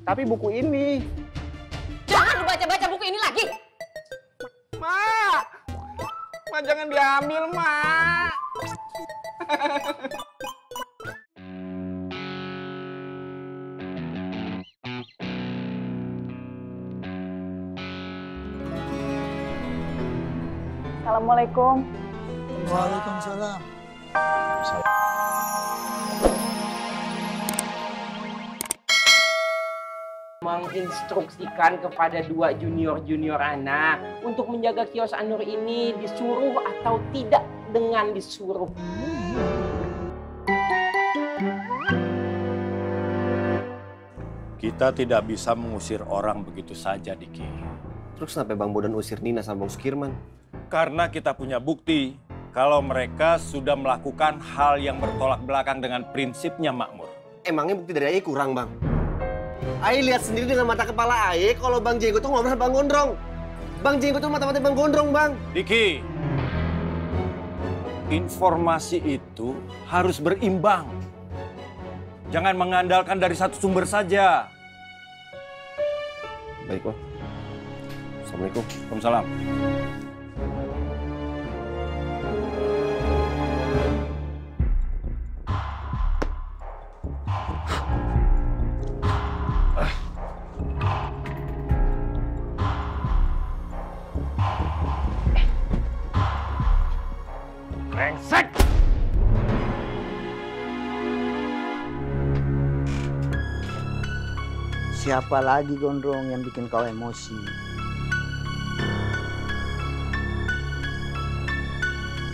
Tapi buku ini. Jangan dibaca-baca buku ini lagi. Mak! Mak jangan diambil, Mak. Assalamualaikum. Waalaikumsalam. Menginstruksikan kepada 2 junior anak untuk menjaga kios Anur ini, disuruh atau tidak dengan disuruh. Kita tidak bisa mengusir orang begitu saja, Diki. Terus kenapa Bang Bodan usir Nina sama Bang Sukirman? Karena kita punya bukti kalau mereka sudah melakukan hal yang bertolak belakang dengan prinsipnya makmur. Emangnya bukti dari Aye kurang, Bang? Aye lihat sendiri dengan mata kepala Aye kalau Bang Jenggot tuh ngobrol sama Bang Gondrong. Bang Jenggot tuh mata-mata Bang Gondrong, Bang. Diki, informasi itu harus berimbang. Jangan mengandalkan dari satu sumber saja. Baik, Bang. Assalamualaikum. Waalaikumsalam. Brengsek! Siapa lagi Gondrong yang bikin kau emosi?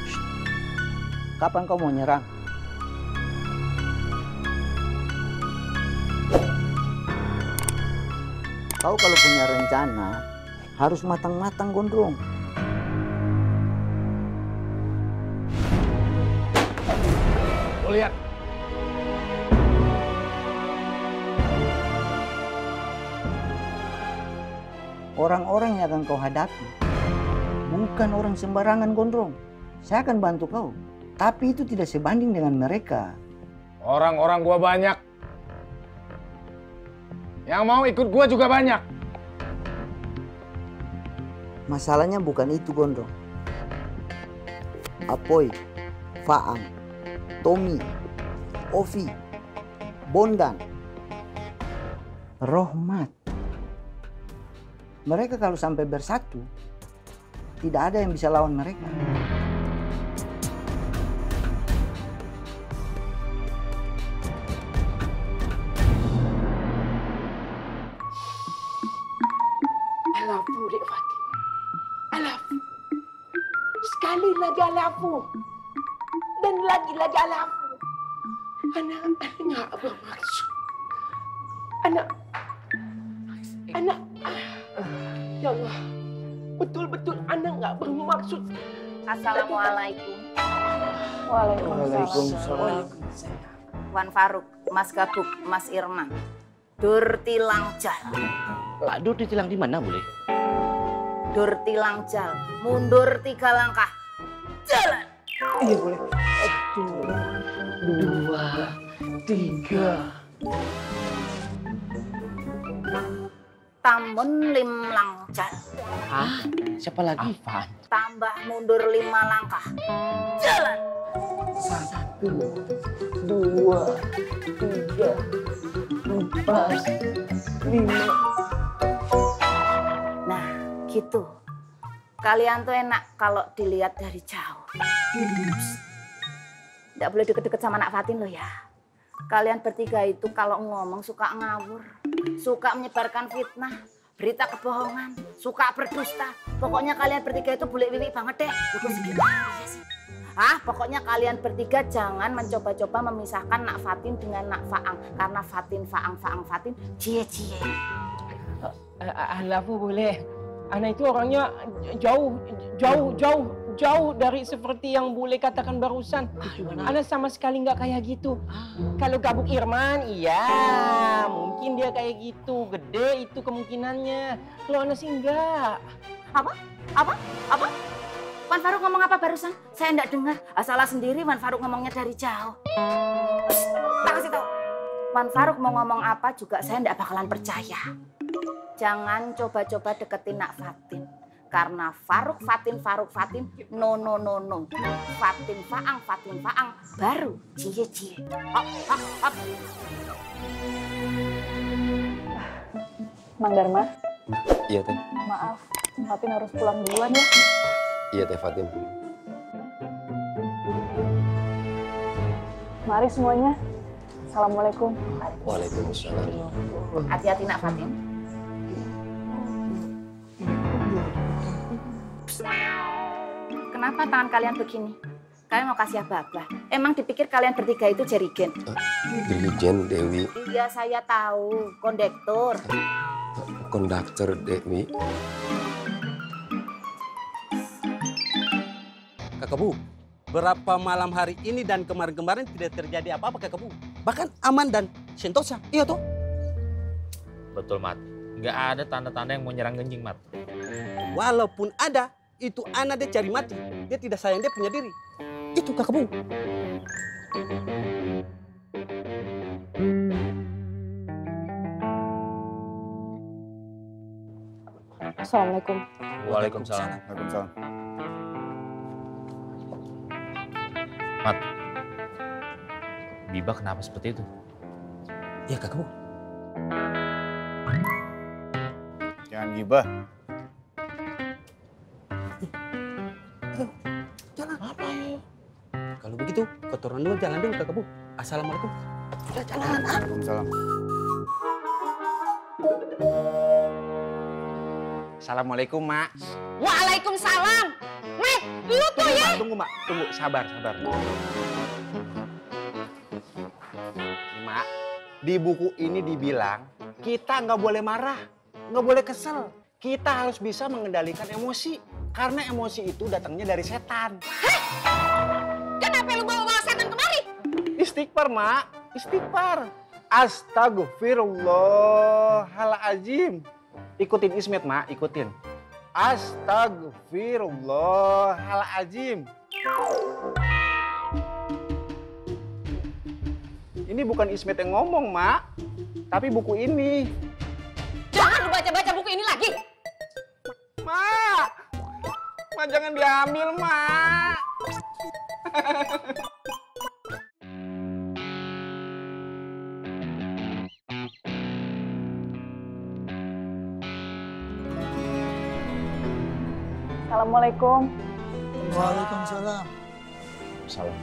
Shh. Kapan kau mau nyerang? Kau kalau punya rencana harus matang-matang Gondrong. Tuh lihat. Orang-orang yang akan kau hadapi bukan orang sembarangan Gondrong. Saya akan bantu kau, tapi itu tidak sebanding dengan mereka. Orang-orang gua banyak. Yang mau ikut gua juga banyak. Masalahnya bukan itu Gondrong. Apoy, Faang, Tommy, Ovi, Bondan, Rohmat. Mereka kalau sampai bersatu, tidak ada yang bisa lawan mereka. Alafu, Dek Fatin. Alafu. Sekali lagi alafu. Dan lagi-lagi alafu. Anak nggak bermaksud. Anak. Ya Allah. Betul-betul anak nggak bermaksud. Assalamualaikum. Waalaikumsalam. Wan Faruk, Mas Gabuk, Mas Irman. Dur tilang jal. Pak Dur ditilang di mana boleh? Dur tilang jal. Mundur 3 langkah. Jalan. Iya boleh. 2, 3. Tambun 5 langkah. Hah? Siapa lagi? Tambah mundur 5 langkah. Jalan. 1, 2, 3, 4, 5. Nah, gitu. Kalian tuh enak kalau dilihat dari jauh. Nggak boleh deket-deket sama anak Fatin loh ya. Kalian bertiga itu kalau ngomong suka ngawur, suka menyebarkan fitnah, berita kebohongan, suka berdusta. Pokoknya kalian bertiga itu bulik wiwi banget deh. Pokoknya kalian bertiga jangan mencoba-coba memisahkan Nak Fatin dengan Nak Faang. Karena Fatin, Faang, Fatin, cie-cie. Alafu boleh. Anak itu orangnya jauh dari seperti yang boleh katakan barusan. Anak sama sekali nggak kayak gitu. Kalau Gabuk Irman, iya mungkin dia kayak gitu. Gede itu kemungkinannya. Kalau anak sih enggak. Apa? Wan Faruk ngomong apa barusan? Saya enggak dengar. Salah sendiri Wan Faruk ngomongnya dari jauh. Tak kasih tahu. Lukman Faruk mau ngomong apa juga saya ndak bakalan percaya. Jangan coba-coba deketin Nak Fatin. Karena Faruk Fatin, no. Fatin Faang, baru cie. Hop. Mang Dharma, Iya Teh. maaf, Fatin harus pulang duluan ya. Iya Teh Fatin. Mari semuanya. Assalamualaikum. Waalaikumsalam. Hati-hati Nak Fatin. Kenapa tangan kalian begini? Kalian mau kasih apa-apa? Emang dipikir kalian bertiga itu jerigen? Dirijen Dewi, Iya saya tahu, kondektur. konduktor Dewi. Kakak Bu, berapa malam hari ini dan kemarin-kemarin tidak terjadi apa-apa Kakak Bu. Bahkan aman dan sentosa, iya toh? Betul, Mat. Nggak ada tanda-tanda yang mau nyerang Genjing, Mat. Walaupun ada, itu anak dia cari mati. Dia tidak sayang dia punya diri. Itu Kakak Bu. Assalamualaikum. Waalaikumsalam. Mat, Biba kenapa seperti itu? Iya Kakak Bu. Jangan gibah. Jalan. Apa ya? Kalau begitu, kotoran dulu jalan dulu Kakak Bu. Assalamualaikum. Udah jalan. Waalaikumsalam. Assalamualaikum, Mak. Waalaikumsalam. Mek, lu tuh ya. Tunggu, Mak. Tunggu, sabar. Ini, Mak, di buku ini dibilang kita nggak boleh marah, nggak boleh kesel. Kita harus bisa mengendalikan emosi. Karena emosi itu datangnya dari setan. Kenapa lu bawa setan kemari? Istighfar, Mak. Istighfar. Astagfirullahaladzim. Ikutin Ismet, Mak. Ikutin. Astagfirullahaladzim. Ini bukan Ismet yang ngomong, Mak. Tapi buku ini. Jangan lu baca-baca buku ini lagi. Mak! Mak jangan diambil, Mak! Assalamualaikum. Waalaikumsalam. Salam.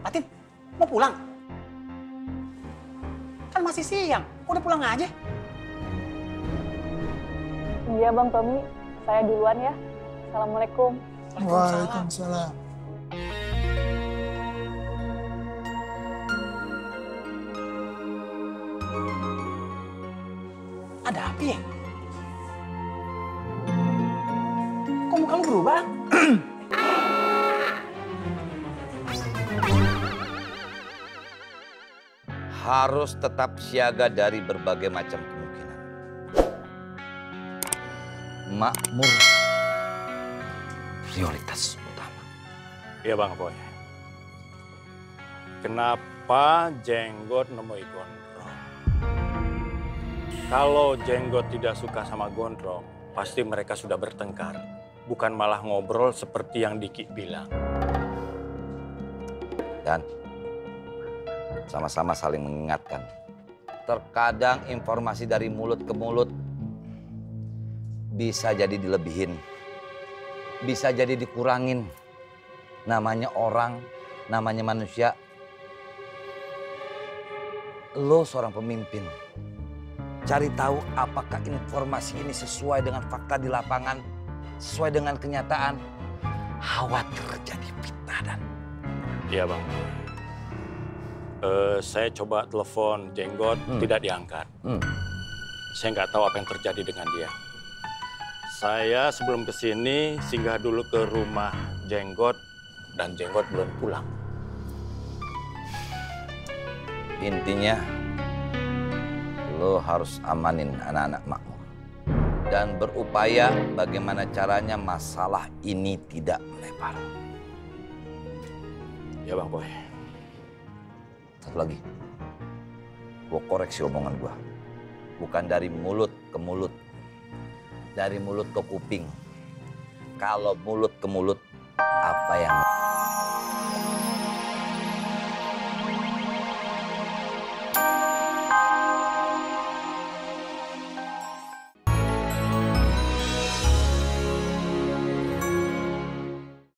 Fatin, mau pulang? Kan masih siang. Udah pulang aja. Iya Bang Tommy, saya duluan ya. Assalamualaikum. Waalaikumsalam. Ada apa ya? Kok muka lu berubah? Harus tetap siaga dari berbagai macam kemungkinan. Makmur prioritas utama. Iya Bang Boy. Kenapa Jenggot nemui Gondrong? Kalau Jenggot tidak suka sama Gondrong, pasti mereka sudah bertengkar. Bukan malah ngobrol seperti yang Diki bilang. Dan sama-sama saling mengingatkan. Terkadang informasi dari mulut ke mulut bisa jadi dilebihin. Bisa jadi dikurangin. Namanya orang, namanya manusia. Lo seorang pemimpin. Cari tahu apakah informasi ini sesuai dengan fakta di lapangan, sesuai dengan kenyataan. Khawatir terjadi fitnah dan... Iya Bang. Saya coba telepon Jenggot, tidak diangkat. Saya nggak tahu apa yang terjadi dengan dia. Saya sebelum kesini singgah dulu ke rumah Jenggot dan Jenggot belum pulang. Intinya, lo harus amanin anak-anak makmur. Dan berupaya bagaimana caranya masalah ini tidak melebar. Ya Bang Boy. Satu lagi. Gua koreksi omongan gua. Bukan dari mulut ke mulut. Dari mulut ke kuping. Kalau mulut ke mulut, apa yang